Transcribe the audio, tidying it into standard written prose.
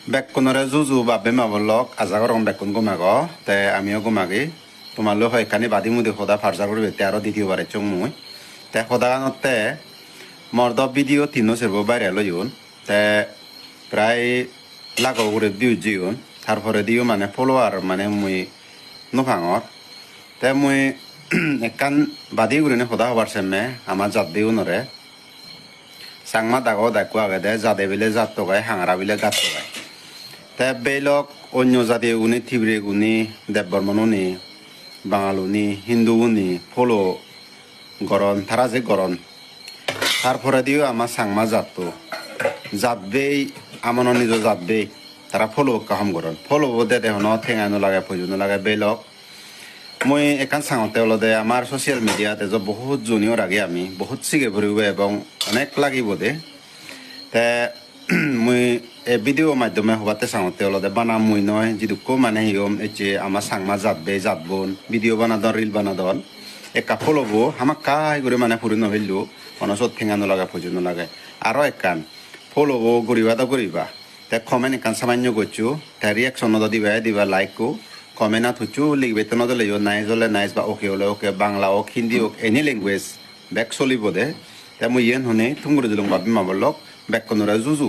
বেকনরে জুজু বাবে মাবলক আজাগরম বেকন গুমাগ তে আমিও গুমাগি তোমালো হয়খানি বাদি মুদি সদা ফার্জা করবে তে আরো দ্বিতীয়বারে চং মুই তে সদাগানতে মর্দ ভিডিও তিনো সেরব বাইরে লইন তে প্রায় লাগো করে দিও জিওন তারপরে দিও মানে ফলোয়ার মানে মুই নুফাঙর তে মুই একান বাদি গুরিনে সদা হবার সেমে আমার জাত দিও নরে সাংমা দাগো দেখো আগে দে জাদে বিলে জাত গায় হাঙরা বিলে গাত গায় তে বেলক অন্য জাতি উনি থিবরে গুনি দেববর্মনুনি বাঙালুনি হিন্দুগুনি ফলো গরন তারা যে গরন তারপরে দিও আমার সাংমা জাতবেই আমার নিজ জাতবেই তারা ফলো কাহাম গরন ফলো বোধে দেহন ঠেঙানো লাগে ফজুনো লাগে বেলক মই এখান সাঙতে অলদে আমার সোশ্যাল মিডিয়াতে যে বহুত জুনিয়র আগে আমি বহুত সিগে ভরিব এবং অনেক লাগিব দে তে মুই এ ভিডিও মাধ্যমে হবাতে সাঙতে অলদে বানাম মুই নয় যিদুকো মানে হিয়ম এচে আমার সাংমা জাতবোন ভিডিও বানাদন রিল বানাদন একা ফলবো আমাক কাই করে মানে ফুরি নহইলো অনসত ঠেঙানো লাগা ফজুনো লাগে আরো একান ফলবো গরিবা দা গরিবা তে কমেন্ট একান সামান্য করছু তে রিয়াকশন দিবা লাইক কো কমেন্ট থুচু লিখবে তো নজলে নাইজ হলে নাইজ বা ওকে হলে ওকে বাংলা হোক হিন্দি হোক এনি ল্যাঙ্গুয়েজ বেক চলিব দে তে মুই ইয়েন শুনে তুমগুলো দিলং ভাবি মাবলক বেক কোনোরা জুজু